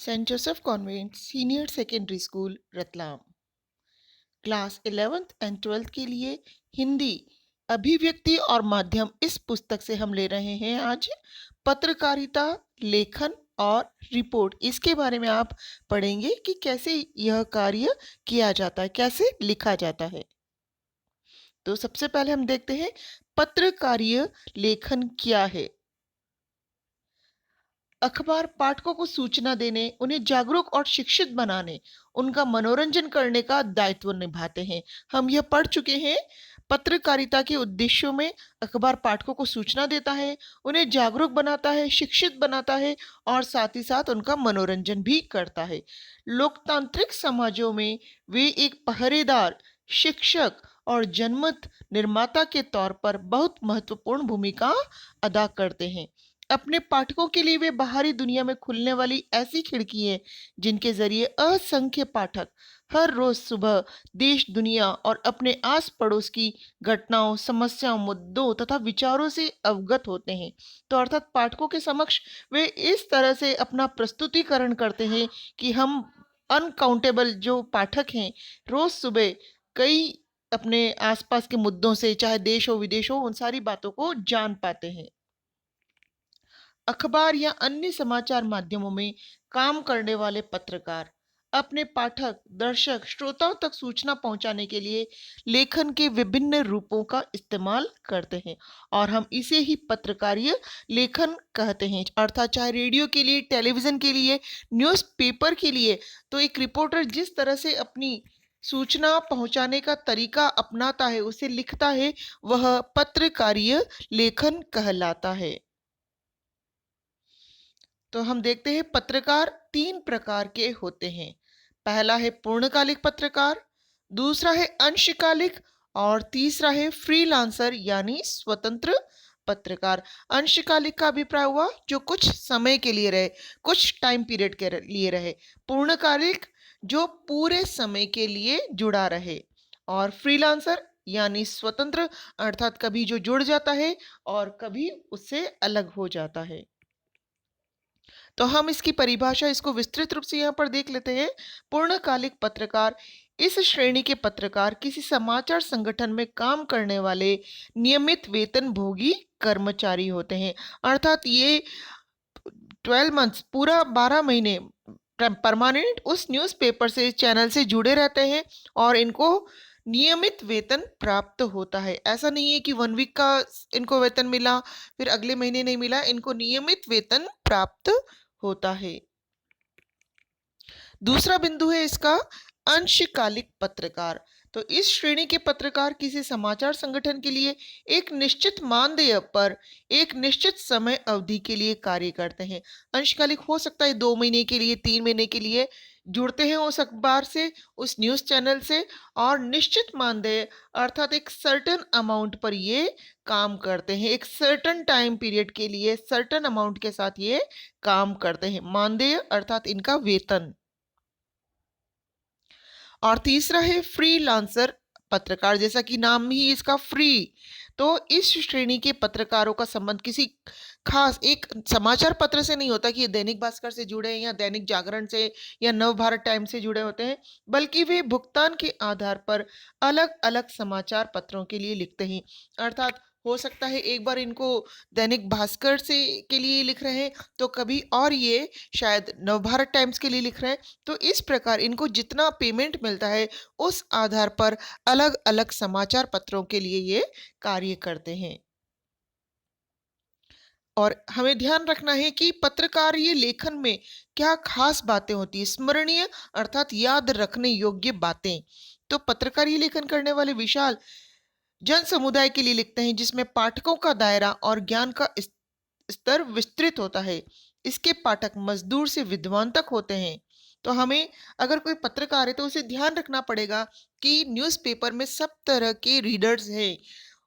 Saint Joseph convent senior secondary school Ratlam. Class 11th and 12th के लिए हिंदी अभिव्यक्ति और माध्यम इस पुस्तक से हम ले रहे हैं आज पत्रकारिता, लेखन और रिपोर्ट। इसके बारे में आप पढ़ेंगे कि कैसे यह कार्य किया जाता है, कैसे लिखा जाता है। तो सबसे पहले हम देखते हैं पत्रकारीय लेखन क्या है। अखबार पाठकों को सूचना देने, उन्हें जागरूक और शिक्षित बनाने, उनका मनोरंजन करने का दायित्व निभाते हैं। हम यह पढ़ चुके हैं। पत्रकारिता के उद्देश्यों में अखबार पाठकों को सूचना देता है, उन्हें जागरूक बनाता है, शिक्षित बनाता है और साथ ही साथ उनका मनोरंजन भी करता है। लोकतांत्रिक समाजों में वे एक पहरेदार, शिक्षक और जनमत निर्माता के तौर पर बहुत महत्वपूर्ण भूमिका अदा करते हैं। अपने पाठकों के लिए वे बाहरी दुनिया में खुलने वाली ऐसी खिड़की है जिनके जरिए असंख्य पाठक हर रोज सुबह देश, दुनिया और अपने आस पड़ोस की घटनाओं, समस्याओं, मुद्दों तथा विचारों से अवगत होते हैं। तो अर्थात पाठकों के समक्ष वे इस तरह से अपना प्रस्तुतिकरण करते हैं कि हम अनकाउंटेबल जो पाठक हैं रोज सुबह कई अपने आसपास के मुद्दों से, चाहे देश हो विदेश हो, उन सारी बातों को जान पाते हैं। अखबार या अन्य समाचार माध्यमों में काम करने वाले पत्रकार अपने पाठक, दर्शक, श्रोताओं तक सूचना पहुंचाने के लिए लेखन के विभिन्न रूपों का इस्तेमाल करते हैं और हम इसे ही पत्रकारीय लेखन कहते हैं। अर्थात चाहे रेडियो के लिए, टेलीविजन के लिए, न्यूज़पेपर के लिए, तो एक रिपोर्टर जिस तरह से अपनी सूचना पहुंचाने का तरीका अपनाता है, उसे लिखता है, वह पत्रकारीय लेखन कहलाता है। तो हम देखते हैं पत्रकार तीन प्रकार के होते हैं। पहला है पूर्णकालिक पत्रकार, दूसरा है अंशकालिक और तीसरा है फ्रीलांसर यानी स्वतंत्र पत्रकार। अंशकालिक का अभिप्राय हुआ जो कुछ समय के लिए रहे, कुछ टाइम पीरियड के लिए रहे। पूर्णकालिक जो पूरे समय के लिए जुड़ा रहे और फ्रीलांसर यानी स्वतंत्र, अर्थात कभी जो जुड़ जाता है और कभी उससे अलग हो जाता है। तो हम इसकी परिभाषा इसको विस्तृत रूप से यहाँ पर देख लेते हैं। पूर्णकालिक पत्रकार इस श्रेणी के पत्रकार किसी समाचार संगठन में काम करने वाले नियमित वेतनभोगी कर्मचारी होते हैं। अर्थात ये 12 मंथ्स, पूरा 12 महीने परमानेंट उस न्यूज़पेपर से, चैनल से जुड़े रहते हैं और इनको नियमित वेतन प्राप्त होता है। ऐसा नहीं है कि 1 वीक का इनको वेतन मिला फिर अगले महीने नहीं मिला, इनको नियमित वेतन प्राप्त होता है। दूसरा बिंदु है इसका अंशकालिक पत्रकार। तो इस श्रेणी के पत्रकार किसी समाचार संगठन के लिए एक निश्चित मानदेय पर एक निश्चित समय अवधि के लिए कार्य करते हैं। अंशकालिक हो सकता है 2 महीने के लिए, 3 महीने के लिए जुड़ते हैं उस अखबार से, उस न्यूज़ चैनल से और निश्चित मानदेय अर्थात एक सर्टेन अमाउंट पर ये काम करते हैं। एक सर्टेन टाइम पीरियड के लिए सर्टेन अमाउंट के साथ ये काम करते हैं। मानदेय अर्थात इनका वेतन। और तीसरा है फ्रीलांसर पत्रकार, जैसा कि नाम ही इसका फ्री। तो इस श्रेणी के पत्रकारों का संबंध किसी खास एक समाचार पत्र से नहीं होता कि ये दैनिक भास्कर से जुड़े हैं या दैनिक जागरण से या नव भारत टाइम्स से जुड़े होते हैं, बल्कि वे भुगतान के आधार पर अलग अलग समाचार पत्रों के लिए लिखते हैं। अर्थात हो सकता है एक बार इनको दैनिक भास्कर से के लिए लिख रहे हैं, तो कभी और ये शायद नवभारत टाइम्स के लिए लिख रहे हैं। तो इस प्रकार इनको जितना पेमेंट मिलता है उस आधार पर अलग अलग समाचार पत्रों के लिए ये कार्य करते हैं। और हमें ध्यान रखना है कि पत्रकारीय लेखन में क्या खास बातें होती है, स्मरणीय अर्थात याद रखने योग्य बातें। तो पत्रकारीय लेखन करने वाले विशाल जन समुदाय के लिए लिखते हैं जिसमें पाठकों का दायरा और ज्ञान का स्तर विस्तृत होता है। इसके पाठक मजदूर से विद्वान तक होते हैं। तो हमें अगर कोई पत्रकार है तो उसे ध्यान रखना पड़ेगा कि न्यूज़पेपर में सब तरह के रीडर्स हैं,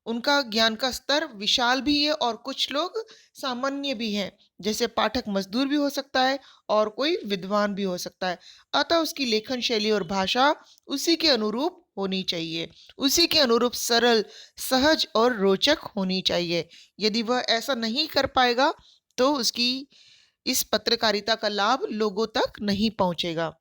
उनका ज्ञान का स्तर विशाल भी है और कुछ लोग सामान्य भी हैं। जैसे पाठक मजदूर भी हो सकता है और कोई विद्वान भी हो सकता है। अतः उसकी लेखन शैली और भाषा उसी के अनुरूप होनी चाहिए, उसी के अनुरूप सरल, सहज और रोचक होनी चाहिए। यदि वह ऐसा नहीं कर पाएगा तो उसकी इस पत्रकारिता का लाभ लोगों तक नहीं पहुंचेगा।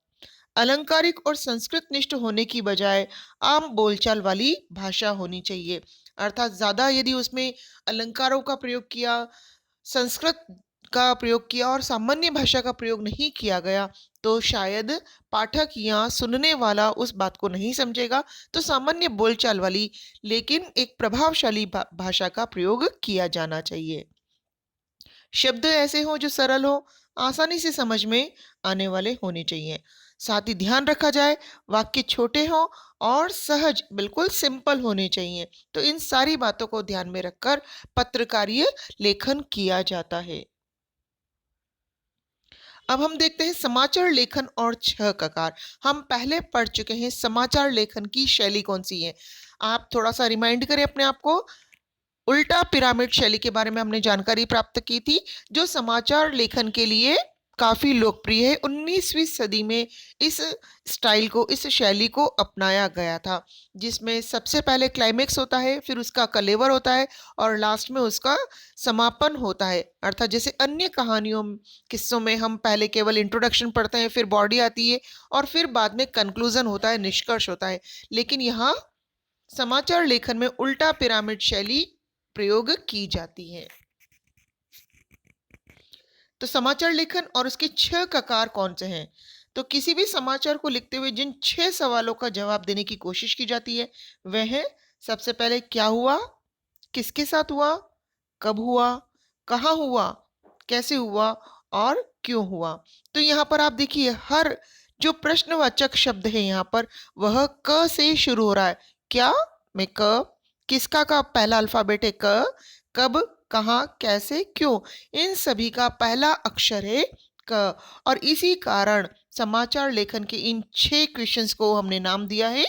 अलंकारिक और संस्कृत निष्ठ होने की बजाय आम बोलचाल वाली भाषा होनी चाहिए। अर्थात ज्यादा यदि उसमें अलंकारों का प्रयोग किया, संस्कृत का प्रयोग किया और सामान्य भाषा का प्रयोग नहीं किया गया, तो शायद पाठक या सुनने वाला उस बात को नहीं समझेगा। तो सामान्य बोलचाल वाली लेकिन एक प्रभावशाली भाषा का प्रयोग किया जाना चाहिए। शब्द ऐसे हो जो सरल हो, आसानी से समझ में आने वाले होने चाहिए। साथ ही ध्यान रखा जाए वाक्य छोटे हो और सहज, बिल्कुल सिंपल होने चाहिए। तो इन सारी बातों को ध्यान में रखकर पत्रकारीय लेखन किया जाता है। अब हम देखते हैं समाचार लेखन और छह ककार। हम पहले पढ़ चुके हैं समाचार लेखन की शैली कौन सी है। आप थोड़ा सा रिमाइंड करें अपने आप को। उल्टा पिरामिड शैली के बारे में हमने जानकारी प्राप्त की थी, जो समाचार लेखन के लिए काफी लोकप्रिय है। 19वीं सदी में इस स्टाइल को, इस शैली को अपनाया गया था, जिसमें सबसे पहले क्लाइमेक्स होता है, फिर उसका कलेवर होता है और लास्ट में उसका समापन होता है। अर्थात जैसे अन्य कहानियों, किस्सों में हम पहले केवल इंट्रोडक्शन पढ़ते हैं, फिर बॉडी आती है और फिर बाद में कंक्लूजन होता है, निष्कर्ष होता है। लेकिन यहाँ समाचार लेखन में उल्टा पिरामिड शैली प्रयोग की जाती है। तो समाचार लेखन और उसके छह ककार कौन से हैं? तो किसी भी समाचार को लिखते हुए जिन छह सवालों का जवाब देने की कोशिश की जाती है वह है, सबसे पहले क्या हुआ, किसके साथ हुआ, कब हुआ, कहाँ हुआ, कैसे हुआ और क्यों हुआ। तो यहाँ पर आप देखिए, हर जो प्रश्नवाचक शब्द है यहाँ पर वह क से शुरू हो रहा है। क्या में क, किसका का पहला अल्फाबेट है क, कब, कहाँ, कैसे, क्यों, इन सभी का पहला अक्षर है क। और इसी कारण समाचार लेखन के इन 6 क्वेश्चंस को हमने नाम दिया है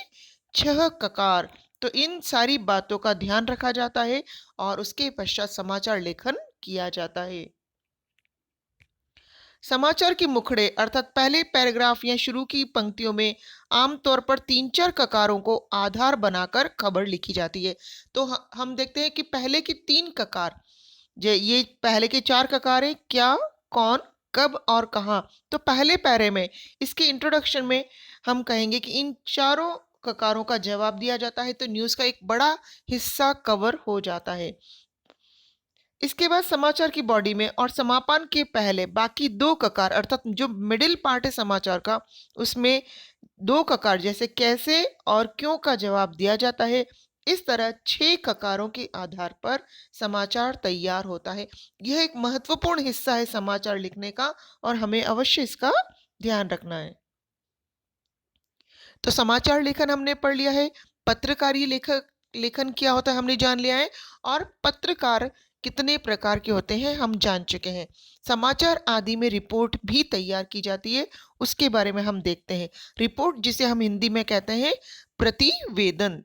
छह ककार। तो इन सारी बातों का ध्यान रखा जाता है और उसके पश्चात समाचार लेखन किया जाता है। समाचार के मुखड़े अर्थात पहले पैराग्राफ या शुरू की पंक्तियों में आमतौर पर 3-4 ककारों को आधार बनाकर खबर लिखी जाती है। तो हम देखते हैं कि पहले की 3 ककार, ये पहले के 4 ककार है, क्या, कौन, कब और कहाँ। तो पहले पैरे में, इसके इंट्रोडक्शन में हम कहेंगे कि इन चारों ककारों का जवाब दिया जाता है, तो न्यूज़ का एक बड़ा हिस्सा कवर हो जाता है। इसके बाद समाचार की बॉडी में और समापन के पहले बाकी 2 ककार अर्थात जो मिडिल पार्ट है समाचार का, उसमें 2 ककार जैसे कैसे और क्यों का जवाब दिया जाता है। इस तरह 6 ककारों के आधार पर समाचार तैयार होता है। यह एक महत्वपूर्ण हिस्सा है समाचार लिखने का और हमें अवश्य इसका ध्यान रखना है। तो समाचार लेखन हमने पढ़ लिया है, पत्रकारी लेखन क्या होता है हमने जान लिया है, और पत्रकार कितने प्रकार के होते हैं हम जान चुके हैं। समाचार आदि में रिपोर्ट भी तैयार की जाती है, उसके बारे में हम देखते हैं। रिपोर्ट जिसे हम हिंदी में कहते हैं प्रतिवेदन।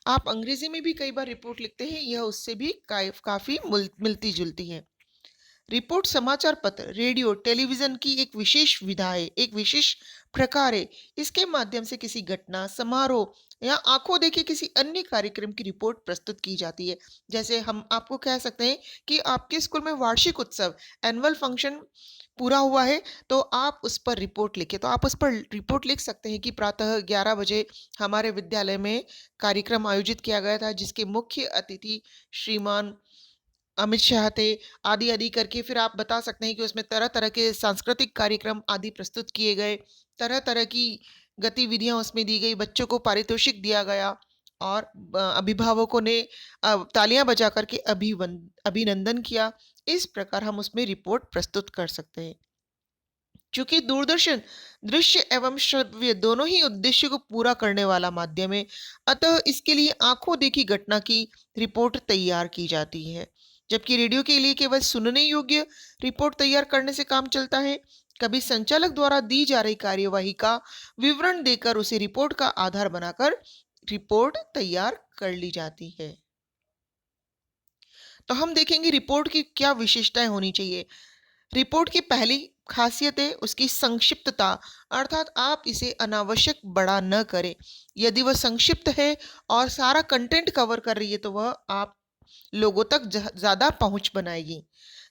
आप अंग्रेजी में भी कई बार रिपोर्ट लिखते हैं, यह उससे भी काफी मिलती जुलती है। रिपोर्ट समाचार पत्र, रेडियो, टेलीविजन की एक विशेष विधा है, एक विशेष प्रकार है। इसके माध्यम से किसी घटना, समारोह या आंखों देखे किसी अन्य कार्यक्रम की रिपोर्ट प्रस्तुत की जाती है। जैसे हम आपको कह सकते हैं कि आपके स्कूल में वार्षिक उत्सव, एनुअल फंक्शन पूरा हुआ है, तो आप उस पर रिपोर्ट लिखे। तो आप उस पर रिपोर्ट लिख सकते हैं कि प्रातः 11 बजे हमारे विद्यालय में कार्यक्रम आयोजित किया गया था, जिसके मुख्य अतिथि श्रीमान अमित शाह थे, आदि आदि करके फिर आप बता सकते हैं कि उसमें तरह तरह के सांस्कृतिक कार्यक्रम आदि प्रस्तुत किए गए, तरह तरह की गतिविधियां उसमें दी गई, बच्चों को पारितोषिक दिया गया और अभिभावकों ने तालियां बजा करके अभिनंदन किया। इस प्रकार हम उसमें रिपोर्ट प्रस्तुत कर सकते हैं। चूंकि दूरदर्शन दृश्य एवं श्रव्य दोनों ही उद्देश्य को पूरा करने वाला माध्यम है, अतः इसके लिए आंखों देखी घटना की रिपोर्ट तैयार की जाती है, जबकि रेडियो के लिए केवल सुनने योग्य रिपोर्ट तैयार करने से काम चलता है। कभी संचालक द्वारा दी जा रही कार्यवाही का विवरण देकर उसे रिपोर्ट का आधार बनाकर रिपोर्ट तैयार कर ली जाती है। तो हम देखेंगे रिपोर्ट की क्या विशेषताएं होनी चाहिए। रिपोर्ट की पहली खासियत है उसकी संक्षिप्तता, अर्थात आप इसे अनावश्यक बड़ा न करें। यदि वह संक्षिप्त है और सारा कंटेंट कवर कर रही है तो वह आप लोगों तक ज्यादा पहुंच बनाएगी।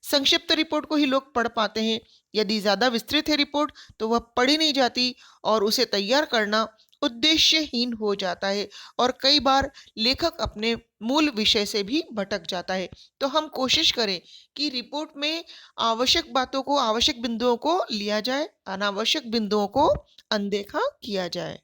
संक्षिप्त रिपोर्ट को ही लोग पढ़ पाते हैं। यदि ज़्यादा विस्तृत है रिपोर्ट तो वह पढ़ी नहीं जाती और उसे तैयार करना उद्देश्यहीन हो जाता है और कई बार लेखक अपने मूल विषय से भी भटक जाता है। तो हम कोशिश करें कि रिपोर्ट में आवश्यक बातों को, आवश्यक बिंदुओं को लिया जाए, अनावश्यक बिंदुओं को अनदेखा किया जाए।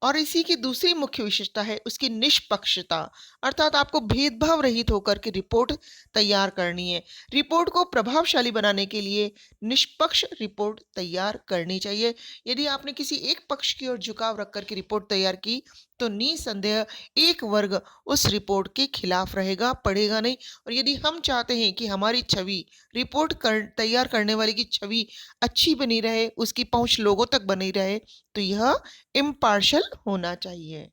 और इसी की दूसरी मुख्य विशेषता है उसकी निष्पक्षता, अर्थात आपको भेदभाव रहित होकर के रिपोर्ट तैयार करनी है। रिपोर्ट को प्रभावशाली बनाने के लिए निष्पक्ष रिपोर्ट तैयार करनी चाहिए। यदि आपने किसी एक पक्ष की ओर झुकाव रख करके रिपोर्ट तैयार की तो निसंदेह एक वर्ग उस रिपोर्ट के खिलाफ रहेगा, पढ़ेगा नहीं। और यदि हम चाहते हैं कि हमारी छवि, तैयार करने वाले की छवि अच्छी बनी रहे, उसकी पहुंच लोगों तक बनी रहे, तो यह इम्पार्शल होना चाहिए।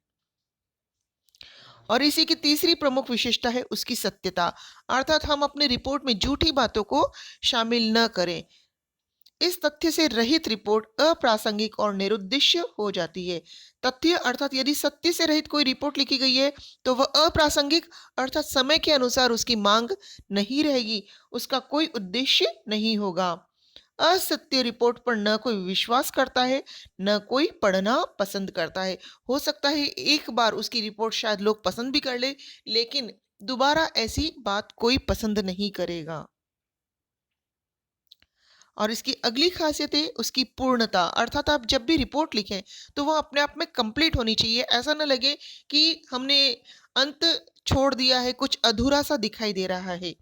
और इसी की तीसरी प्रमुख विशेषता है उसकी सत्यता, अर्थात हम अपने रिपोर्ट में झूठी बातों को शामिल न करें। इस तथ्य से रहित रिपोर्ट अप्रासंगिक और निरुद्देश्य हो जाती है। तथ्य अर्थात यदि सत्य से रहित कोई रिपोर्ट लिखी गई है तो वह अप्रासंगिक अर्थात समय के अनुसार उसकी मांग नहीं रहेगी, उसका कोई उद्देश्य नहीं होगा। असत्य रिपोर्ट पर न कोई विश्वास करता है, न कोई पढ़ना पसंद करता है। हो सकता है एक बार उसकी रिपोर्ट शायद लोग पसंद भी कर ले, लेकिन दोबारा ऐसी बात कोई पसंद नहीं करेगा। और इसकी अगली खासियत है उसकी पूर्णता, अर्थात आप जब भी रिपोर्ट लिखें तो वह अपने आप में कंप्लीट होनी चाहिए। ऐसा ना लगे कि हमने अंत छोड़ दिया है, कुछ अधूरा सा दिखाई दे रहा है।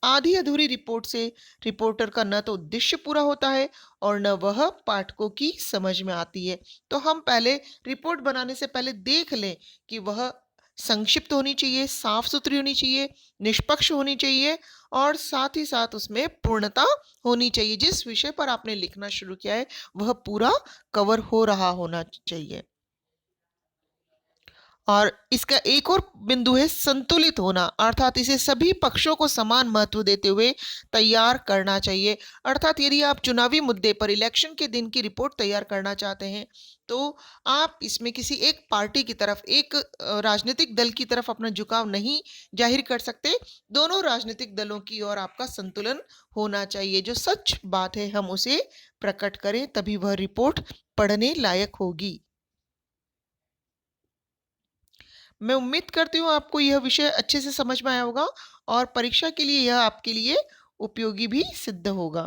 आधी अधूरी रिपोर्ट से रिपोर्टर का न तो उद्देश्य पूरा होता है और न वह पाठकों की समझ में आती है। तो हम पहले रिपोर्ट बनाने से पहले देख लें कि वह संक्षिप्त होनी चाहिए, साफ सुथरी होनी चाहिए, निष्पक्ष होनी चाहिए और साथ ही साथ उसमें पूर्णता होनी चाहिए। जिस विषय पर आपने लिखना शुरू किया है वह पूरा कवर हो रहा होना चाहिए। और इसका एक और बिंदु है संतुलित होना, अर्थात इसे सभी पक्षों को समान महत्व देते हुए तैयार करना चाहिए। अर्थात यदि आप चुनावी मुद्दे पर इलेक्शन के दिन की रिपोर्ट तैयार करना चाहते हैं तो आप इसमें किसी एक पार्टी की तरफ, एक राजनीतिक दल की तरफ अपना झुकाव नहीं जाहिर कर सकते। दोनों राजनीतिक दलों की ओर आपका संतुलन होना चाहिए। जो सच बात है हम उसे प्रकट करें, तभी वह रिपोर्ट पढ़ने लायक होगी। मैं उम्मीद करती हूँ आपको यह विषय अच्छे से समझ में आया होगा और परीक्षा के लिए यह आपके लिए उपयोगी भी सिद्ध होगा।